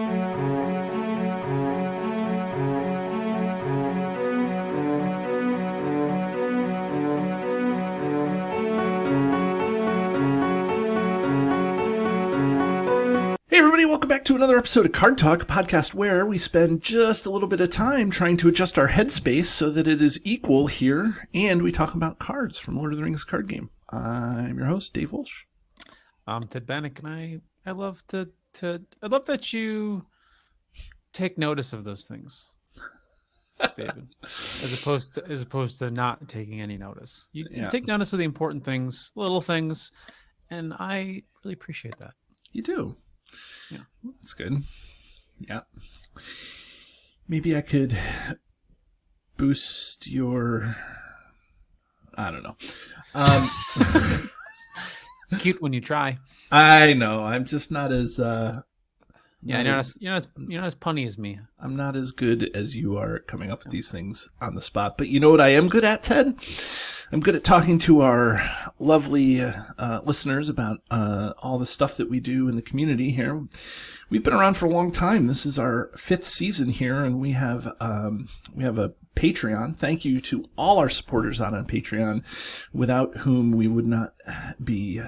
Hey everybody, welcome back to another episode of Card Talk, a podcast where we spend just a little bit of time trying to adjust our headspace so that it is equal here, and we talk about cards from Lord of the Rings card game. I'm your host, Dave Walsh. I'm Ted Bannock, and I love I love that you take notice of those things, David, as opposed to not taking any notice. You take notice of the important things, little things, and I really appreciate that. You do. Yeah. That's good. Yeah. Maybe I could boost your... I don't know. Cute when you try. I know. I'm just not as... you're not as punny as me. I'm not as good as you are coming up with these things on the spot. But you know what I am good at, Ted? I'm good at talking to our lovely listeners about all the stuff that we do in the community here. We've been around for a long time. This is our 5th season here, and we have a Patreon. Thank you to all our supporters out on Patreon, without whom we would not be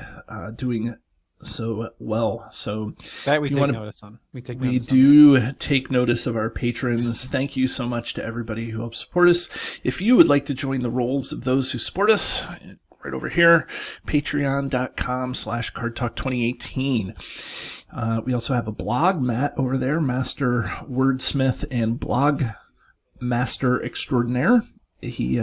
doing so well. So that we take notice on. We do take notice of our patrons. Thank you so much to everybody who helps support us. If you would like to join the rolls of those who support us, right over here, patreon.com/cardtalk2018. We also have a blog, Matt over there, master wordsmith and blog master extraordinaire. He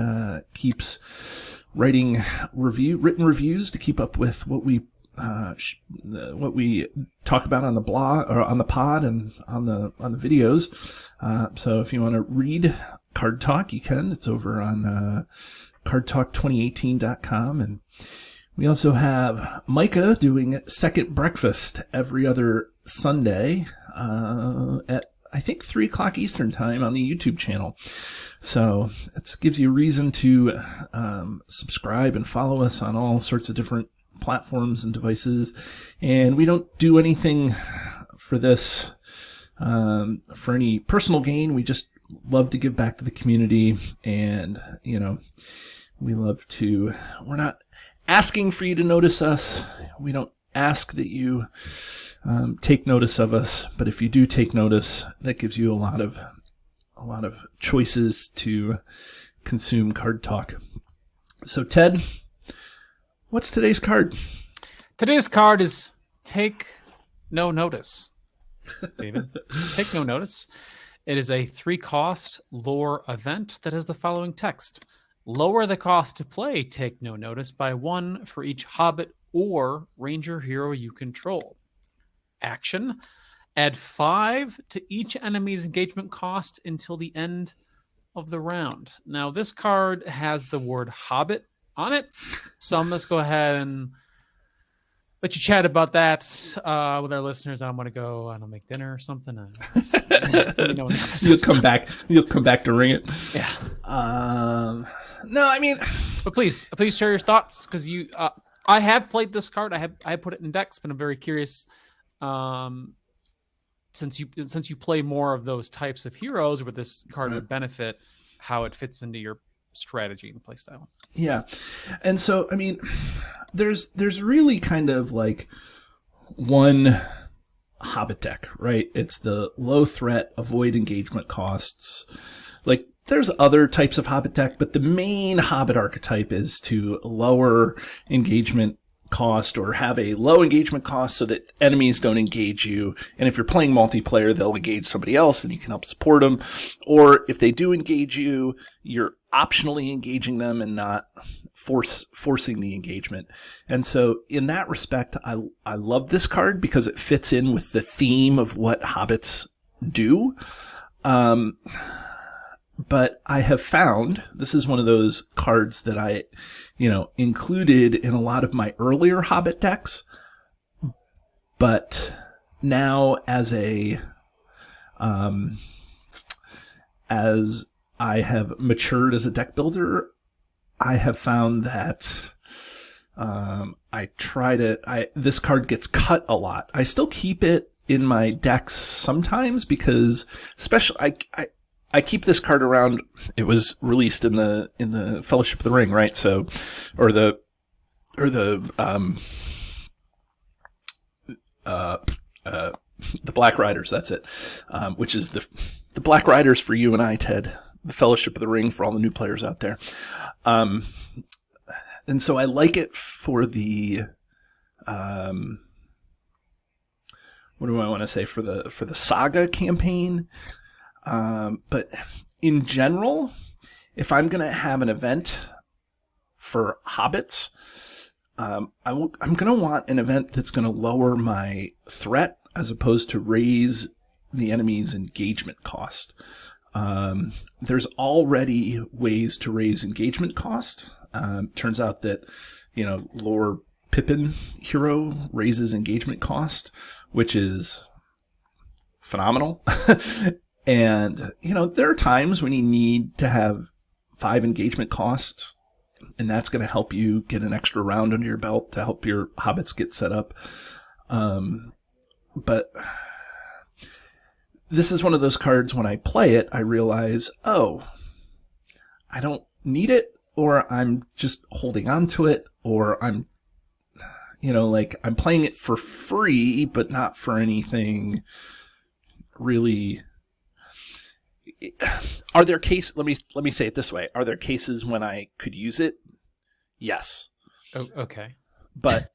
keeps writing written reviews to keep up with what we talk about on the blog or on the pod and on the videos. So if you want to read Card Talk, you can. It's over on cardtalk2018.com. And we also have Micah doing Second Breakfast every other Sunday at I think 3 o'clock Eastern time on the YouTube channel. So it gives you a reason to subscribe and follow us on all sorts of different platforms and devices. And we don't do anything for this for any personal gain. We just love to give back to the community, and we love to, we're not asking for you to notice us. We don't ask that you take notice of us, but if you do take notice, that gives you a lot of choices to consume Card Talk. So Ted, what's today's card? Today's card is Take No Notice. David, Take No Notice. It is a 3-cost lore event that has the following text. Lower the cost to play Take No Notice by 1 for each hobbit or ranger hero you control. Action. Add 5 to each enemy's engagement cost until the end of the round. Now, this card has the word hobbit on it, so I'm just go ahead and let you chat about that with our listeners. I want to go, I don't make dinner or something. You'll come back to ring it. Yeah. No, I mean, but please share your thoughts, because I have played this card. I put it in decks, but I'm very curious. Since you play more of those types of heroes where this card would benefit, how it fits into your strategy and play style. Yeah. And so, I mean, there's really kind of like one hobbit deck, right? It's the low threat, avoid engagement costs. Like, there's other types of hobbit deck, but the main hobbit archetype is to lower engagement cost or have a low engagement cost so that enemies don't engage you. And if you're playing multiplayer, they'll engage somebody else and you can help support them. Or if they do engage you, you're optionally engaging them and not forcing the engagement. And so in that respect, I love this card because it fits in with the theme of what hobbits do. But I have found, this is one of those cards that I, included in a lot of my earlier Hobbit decks. But now as I have matured as a deck builder, I have found that this card gets cut a lot. I still keep it in my decks sometimes because, especially, I keep this card around. It was released in the Fellowship of the Ring, right? So, or the the Black Riders. That's it. Which is the Black Riders for you and I, Ted. The Fellowship of the Ring for all the new players out there. And so I like it for the what do I want to say, for the Saga campaign. But in general, if I'm going to have an event for hobbits, I'm going to want an event that's going to lower my threat as opposed to raise the enemy's engagement cost. There's already ways to raise engagement cost. Turns out that, Lore Pippin hero raises engagement cost, which is phenomenal. And, there are times when you need to have 5 engagement costs, and that's going to help you get an extra round under your belt to help your hobbits get set up. But this is one of those cards, when I play it, I realize, oh, I don't need it, or I'm just holding on to it, or I'm playing it for free, but not for anything really. Are there cases? Let me say it this way: are there cases when I could use it? Yes. Oh, okay. But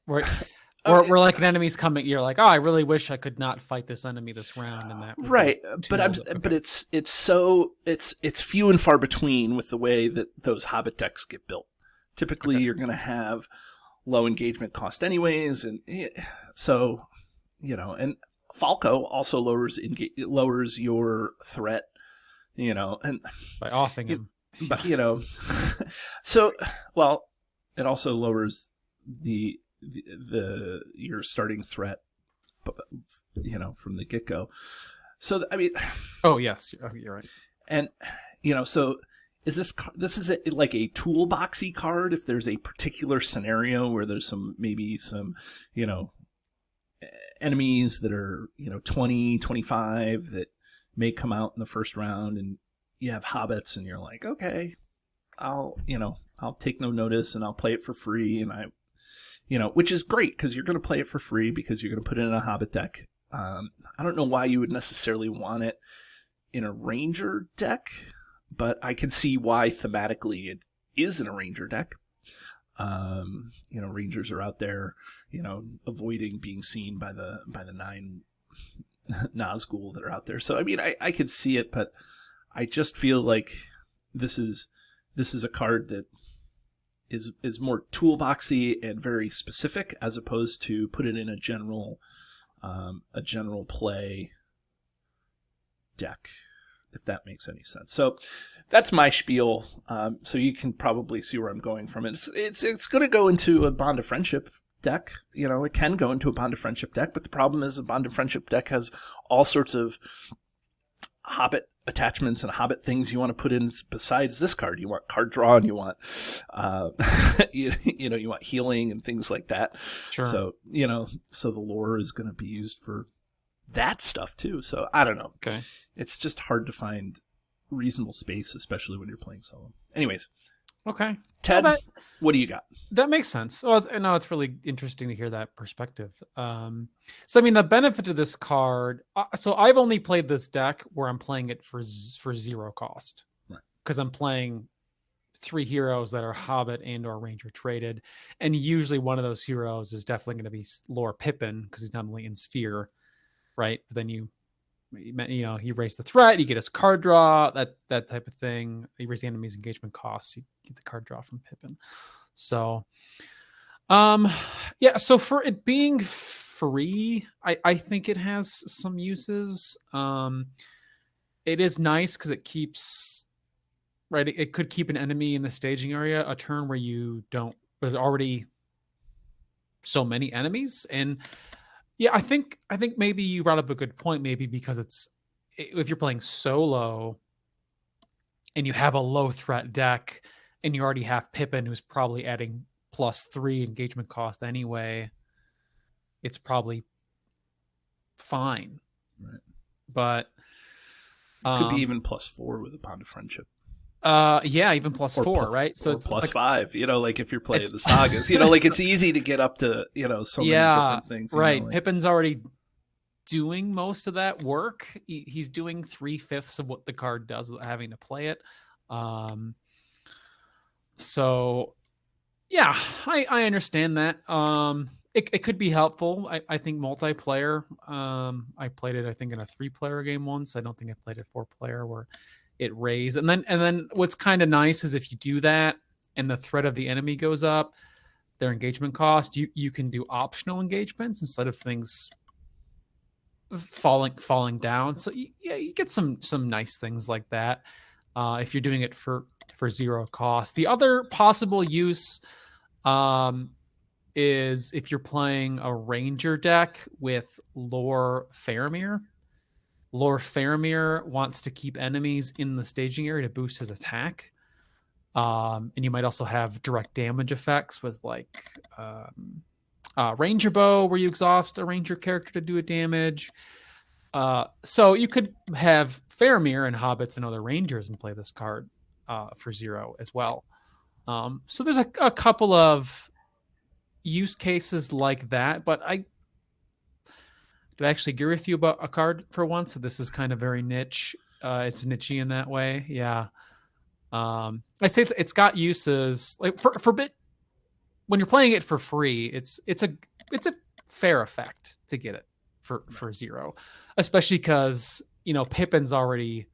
or like an enemy's coming, you're like, oh, I really wish I could not fight this enemy this round, and that right. But it's few and far between with the way that those Hobbit decks get built. Typically, you're going to have low engagement cost anyways, and so and Falco also lowers your threat. And by offing him, but so it also lowers the your starting threat, from the get go. So oh yes, you're right. And so is this is like a toolboxy card if there's a particular scenario where there's some enemies that are 20, 25 that may come out in the first round, and you have hobbits, and you're like, okay, I'll take no notice, and I'll play it for free, and which is great because you're going to play it for free because you're going to put it in a hobbit deck. I don't know why you would necessarily want it in a ranger deck, but I can see why thematically it is in a ranger deck. Rangers are out there, avoiding being seen by the 9 Nazgul that are out there. So I could see it, but I just feel like this is a card that is more toolboxy and very specific, as opposed to put it in a general play deck, if that makes any sense. So that's my spiel. So you can probably see where I'm going from it. It's going to go into a Bond of Friendship deck. It can go into a Bond of Friendship deck, but the problem is a Bond of Friendship deck has all sorts of Hobbit attachments and Hobbit things you want to put in besides this card. You want card draw, and you want you want healing and things like that. Sure. So so the lore is going to be used for that stuff too. So I don't know. Okay. It's just hard to find reasonable space, especially when you're playing solo. Anyways. Okay. Ted, what do you got? That makes sense. Well, it's really interesting to hear that perspective. So the benefit to this card. So I've only played this deck where I'm playing it for 0 cost, right? Because I'm playing 3 heroes that are Hobbit and or Ranger traded, and usually one of those heroes is definitely going to be Lore Pippin because he's not only in Sphere, right? But then you raise the threat, you get his card draw, that type of thing. You raise the enemy's engagement costs, you get the card draw from Pippin. So, so for it being free, I think it has some uses. It is nice because it keeps, right, it could keep an enemy in the staging area a turn where there's already so many enemies. And yeah, I think maybe you brought up a good point, maybe because if you're playing solo and you have a low threat deck and you already have Pippin, who's probably adding +3 engagement cost anyway, it's probably fine. Right. But It could be even +4 with a Bond of Friendship. yeah, even +4, right? So or it's like +5, like if you're playing it's the sagas, like it's easy to get up to, so many yeah, different things. right. Like, Pippin's already doing most of that work. He's doing 3/5 of what the card does without having to play it. So yeah, I understand that. It could be helpful. I think multiplayer. I played it, I think, in a 3-player game once. I don't think I played it 4-player where it raised. And then what's kind of nice is if you do that and the threat of the enemy goes up, their engagement cost, you can do optional engagements instead of things falling down. So yeah, you get some nice things like that if you're doing it for 0 cost. The other possible use is if you're playing a ranger deck with Lore Faramir. Lore Faramir wants to keep enemies in the staging area to boost his attack. And you might also have direct damage effects with like Ranger Bow, where you exhaust a ranger character to do a damage. So you could have Faramir and Hobbits and other Rangers and play this card for 0 as well. So there's a couple of use cases like that, but I actually agree with you about a card for once. So this is kind of very niche. It's nichey in that way. Yeah. I say it's got uses like for bit when you're playing it for free. It's a fair effect to get it for 0, especially because Pippin's already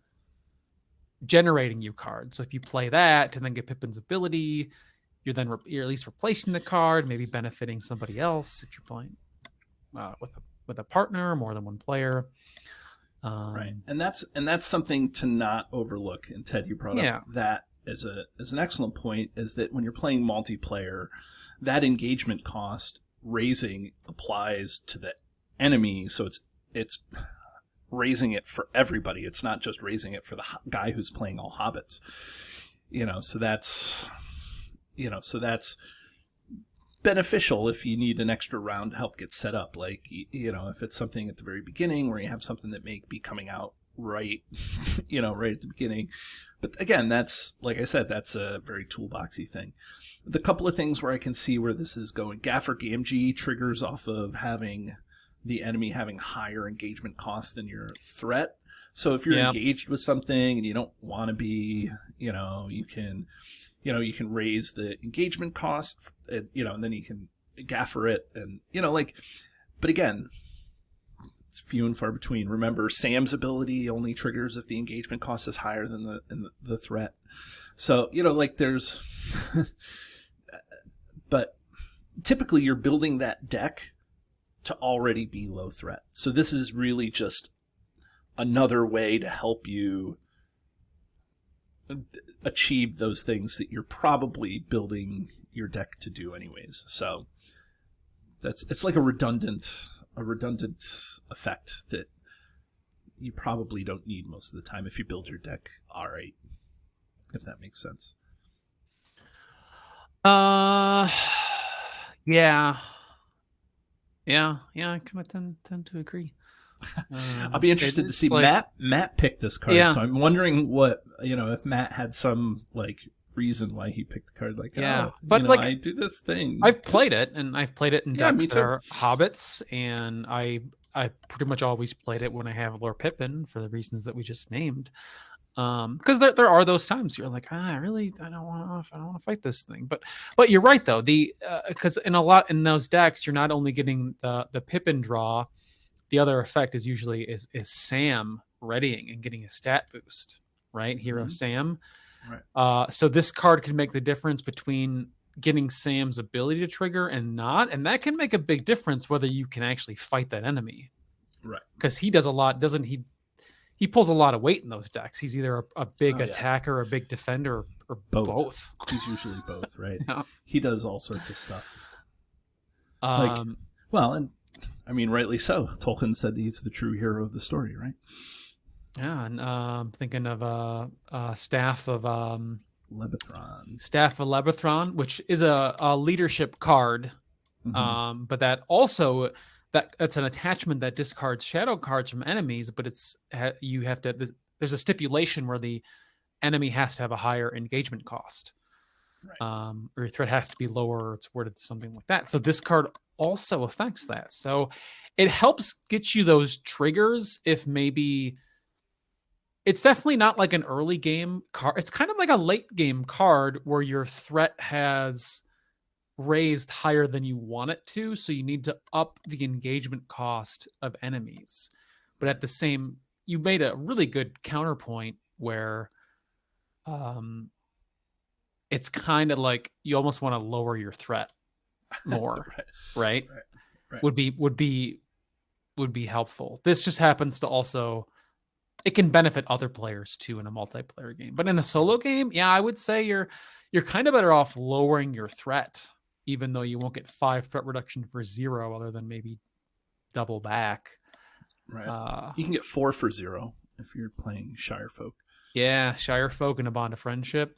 generating you cards. So if you play that to then get Pippin's ability, you're at least replacing the card, maybe benefiting somebody else if you're playing with a partner, more than one player. Right, and that's something to not overlook. And Ted, you brought up that as an excellent point, is that when you're playing multiplayer, that engagement cost raising applies to the enemy, so it's raising it for everybody. It's not just raising it for the guy who's playing all hobbits. So that's beneficial if you need an extra round to help get set up. Like, if it's something at the very beginning where you have something that may be coming out right, right at the beginning. But again, that's, like I said, that's a very toolboxy thing. The couple of things where I can see where this is going, Gaffer Gamgee triggers off of having the enemy having higher engagement costs than your threat. So if you're engaged with something and you don't want to be, you can raise the engagement cost, and then you can gaffer it, and but again, it's few and far between. Remember, Sam's ability only triggers if the engagement cost is higher than the threat. So there's, but typically you're building that deck to already be low threat. So this is really just another way to help you achieve those things that you're probably building your deck to do anyways. So it's like a redundant effect that you probably don't need most of the time if you build your deck all right, if that makes sense. Yeah, I kind of tend to agree. I'll be interested to see Matt picked this card. Yeah. So I'm wondering what, if Matt had some reason why he picked the card. But I do this thing. I've played it, and I've played it in decks that are hobbits, and I pretty much always played it when I have Lord Pippin for the reasons that we just named. Because there are those times you're like, I don't want to fight this thing. But you're right though. Because in those decks, you're not only getting the Pippin draw. The other effect is usually is Sam readying and getting a stat boost, right? Hero Sam. Right. So this card can make the difference between getting Sam's ability to trigger and not, and that can make a big difference whether you can actually fight that enemy. Right. Because he does a lot, doesn't he? He pulls a lot of weight in those decks. He's either a big attacker, a big defender, or both. He's usually both, right? Yeah. He does all sorts of stuff. And I mean, rightly so. Tolkien said he's the true hero of the story, right? Yeah, and I'm thinking of Staff of Lebethron. Staff of Lebethron, which is a leadership card, but that also that's an attachment that discards shadow cards from enemies, but you have to. There's a stipulation where the enemy has to have a higher engagement cost, Right. or your threat has to be lower. Or it's worded something like that. So this card also affects that. So it helps get you those triggers if maybe. It's definitely not like an early game card. It's kind of like a late game card where your threat has raised higher than you want it to, so you need to up the engagement cost of enemies. But at the same, you made a really good counterpoint where it's kind of like you almost want to lower your threat more, right? Right. Would be helpful. This just happens to also, it can benefit other players too in a multiplayer game. But in a solo game, yeah, I would say you're kind of better off lowering your threat, even though you won't get 5 threat reduction for 0, other than maybe double back. Right. You can get 4 for 0 if you're playing Shire Folk. Yeah, Shire Folk and a Bond of Friendship.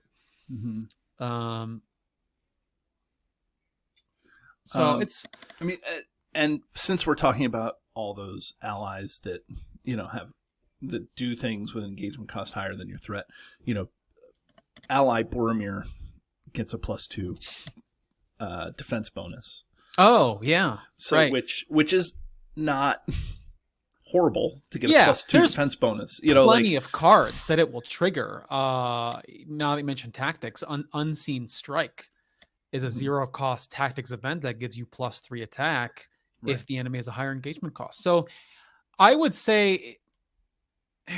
Mm-hmm. It's. I mean, and since we're talking about all those allies that that do things with engagement cost higher than your threat, ally Boromir gets a +2 defense bonus. Oh yeah, so right. which is not horrible to get a +2 defense bonus. Plenty of cards that it will trigger. Now that you mentioned tactics, Unseen Strike is a 0 cost tactics event that gives you +3 attack if the enemy has a higher engagement cost. So I would say,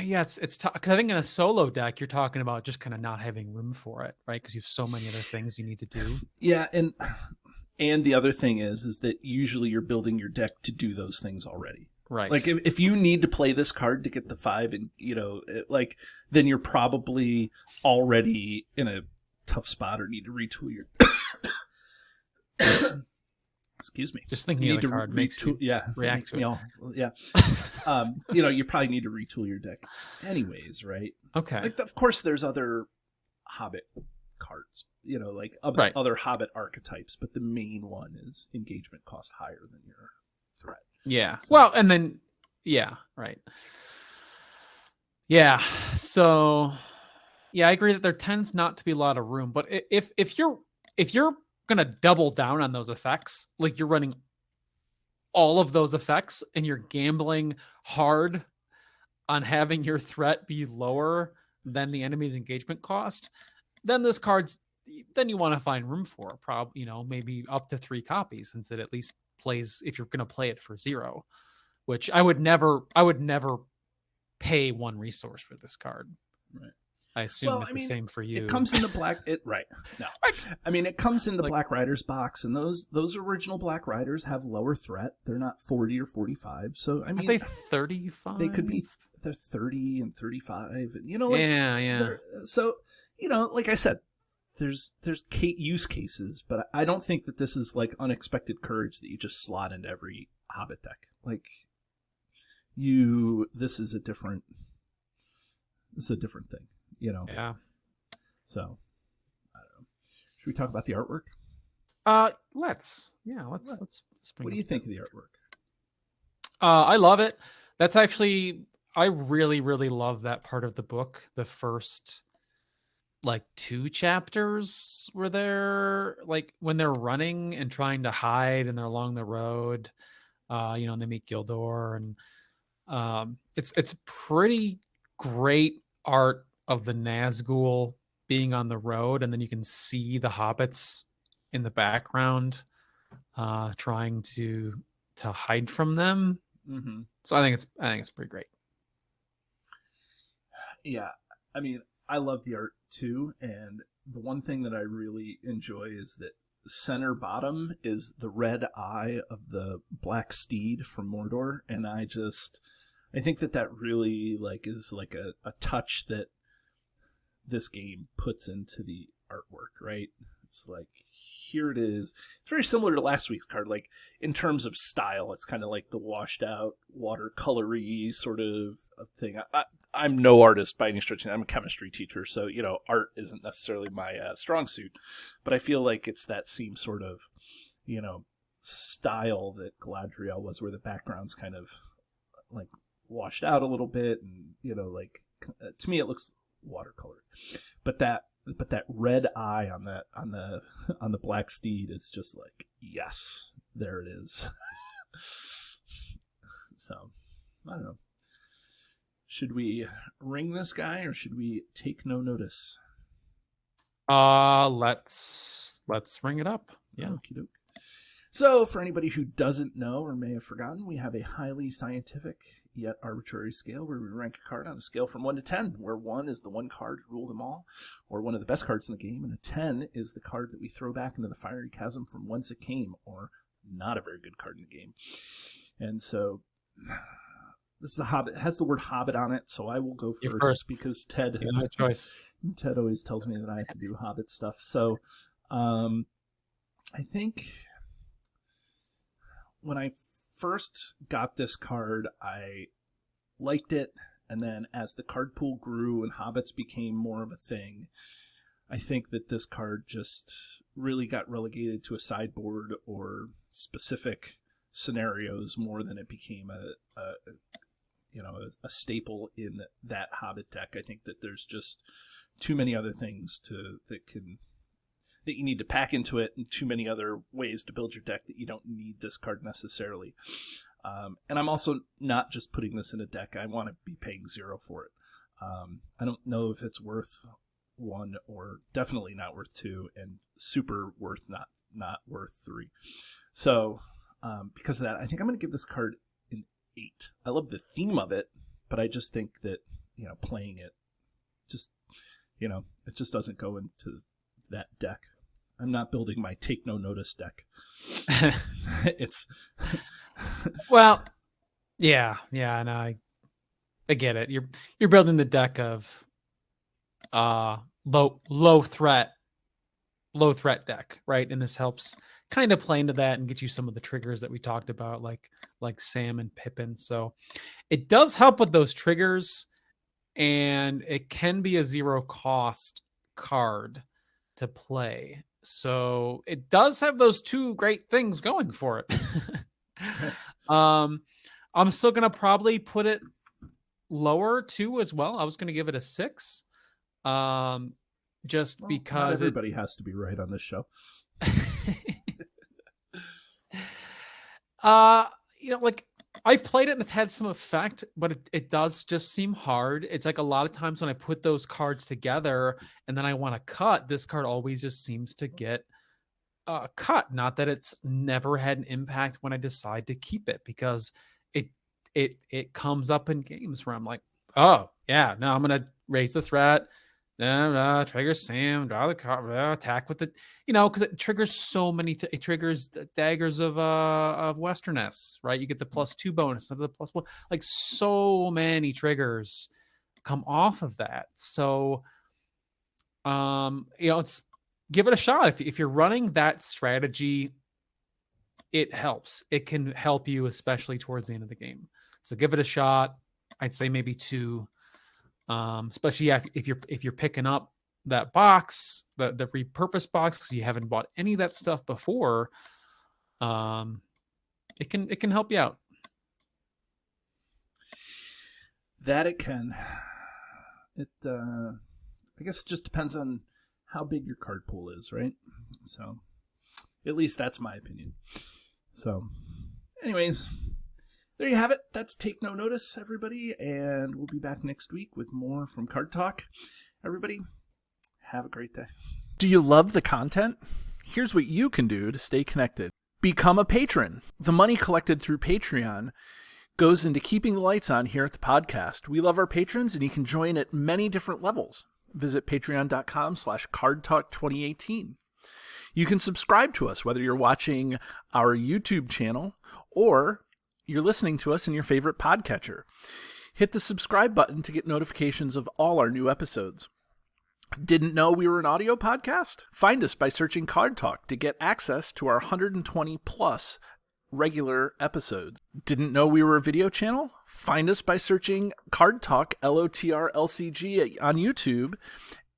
yeah, it's tough, because I think in a solo deck you're talking about just kind of not having room for it, right? Because you have so many other things you need to do. Yeah, and the other thing is that usually you're building your deck to do those things already. Right. Like if you need to play this card to get the 5, and then you're probably already in a tough spot or need to retool your. Excuse me. Just thinking of the card makes you react to it. You probably need to retool your deck, anyways, right? Okay. Like, of course, there's other Hobbit cards, other Hobbit archetypes, but the main one is engagement cost higher than your threat. Yeah. So. Well, and then right. Yeah. So, yeah, I agree that there tends not to be a lot of room, but if you're going to double down on those effects, like you're running all of those effects and you're gambling hard on having your threat be lower than the enemy's engagement cost, then then you want to find room for maybe up to 3 copies, since it at least plays, if you're going to play it for 0, which I would never pay 1 resource for this card. Right. I assume the same for you. It comes in the black. No, I mean, it comes in the Black Riders box, and those original Black Riders have lower threat. They're not 40 or 45. So I mean, are they 35? They could be. They're 30 and 35. Yeah. So like I said, there's use cases, but I don't think that this is like unexpected courage that you just slot into every Hobbit deck. Like this is a different thing. Yeah. So, I don't know. Should we talk about the artwork? Let's bring. What do you think of the artwork? I love it. That's actually, I really, really love that part of the book. The first, 2 chapters where they're when they're running and trying to hide and they're along the road, and they meet Gildor, and it's pretty great art of the Nazgul being on the road, and then you can see the hobbits in the background trying to hide from them. Mm-hmm. So I think it's pretty great. Yeah, I mean, I love the art too, and the one thing that I really enjoy is that center bottom is the red eye of the black steed from Mordor, and I think that really is a touch that this game puts into the artwork, right? It's here it is. It's very similar to last week's card, in terms of style. It's kind of like the washed out watercolory sort of thing. I'm no artist by any stretch. I'm a chemistry teacher, so art isn't necessarily my strong suit, but I feel like it's that same sort of style that Galadriel was, where the background's kind of like washed out a little bit, and like to me it looks watercolor. But that red eye on the black steed is just like, yes, there it is. So I don't know. Should we ring this guy or should we take no notice? Let's ring it up. Yeah. Okey-doke. So, for anybody who doesn't know or may have forgotten, we have a highly scientific yet arbitrary scale where we rank a card on a scale from 1 to 10, where 1 is the one card to rule them all, or one of the best cards in the game, and a 10 is the card that we throw back into the fiery chasm from whence it came, or not a very good card in the game. And so, this is a Hobbit. It has the word Hobbit on it, so I will go first. Because Ted, no choice. Ted always tells me that I have to do Hobbit stuff. So, I think when I first got this card, I liked it, and then as the card pool grew and Hobbits became more of a thing, I think that this card just really got relegated to a sideboard or specific scenarios more than it became a staple in that Hobbit deck. I think that there's just too many other things that you need to pack into it, and too many other ways to build your deck that you don't need this card necessarily. And I'm also not just putting this in a deck. I want to be paying 0 for it. I don't know if it's worth 1 or definitely not worth 2, and super worth not worth 3. So because of that, I think I'm going to give this card an 8. I love the theme of it, but I just think that playing it just it just doesn't go into that deck. I'm not building my take no notice deck. It's well, yeah, and I get it. You're building the deck of low threat deck, right? And this helps kind of play into that and get you some of the triggers that we talked about, like Sam and Pippin. So it does help with those triggers, and it can be a 0 cost card to play. So it does have those two great things going for it. I'm still going to probably put it lower too as well. I was going to give it a 6. Because not everybody has to be right on this show. Like I've played it and it's had some effect, but it does just seem hard. It's like a lot of times when I put those cards together and then I want to cut, this card always just seems to get cut. Not that it's never had an impact when I decide to keep it, because it comes up in games where I'm like, oh yeah, no, I'm gonna raise the threat. Trigger Sam, draw the card, attack with the, because it triggers so many. It triggers daggers of Westerness, right? You get the +2 bonus instead of the +1. Like so many triggers come off of that. So, it's give it a shot. If you're running that strategy, it helps. It can help you, especially towards the end of the game. So give it a shot. I'd say maybe 2. Especially if you're picking up that box, the repurposed box, because you haven't bought any of that stuff before, it can help you out. That it can. It I guess it just depends on how big your card pool is, right? So at least that's my opinion. So anyways, there you have it. That's Take No Notice, everybody, and we'll be back next week with more from Card Talk. Everybody, have a great day. Do you love the content? Here's what you can do to stay connected. Become a patron. The money collected through Patreon goes into keeping the lights on here at the podcast. We love our patrons, and you can join at many different levels. Visit patreon.com/cardtalk2018. You can subscribe to us, whether you're watching our YouTube channel or you're listening to us in your favorite podcatcher. Hit the subscribe button to get notifications of all our new episodes. Didn't know we were an audio podcast? Find us by searching Card Talk to get access to our 120 plus regular episodes. Didn't know we were a video channel? Find us by searching Card Talk LOTR LCG on YouTube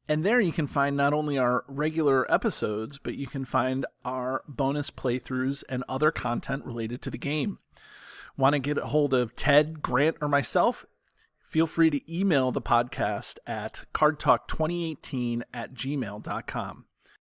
And there you can find not only our regular episodes, but you can find our bonus playthroughs and other content related to the game. Want to get a hold of Ted, Grant, or myself? Feel free to email the podcast at cardtalk2018@gmail.com.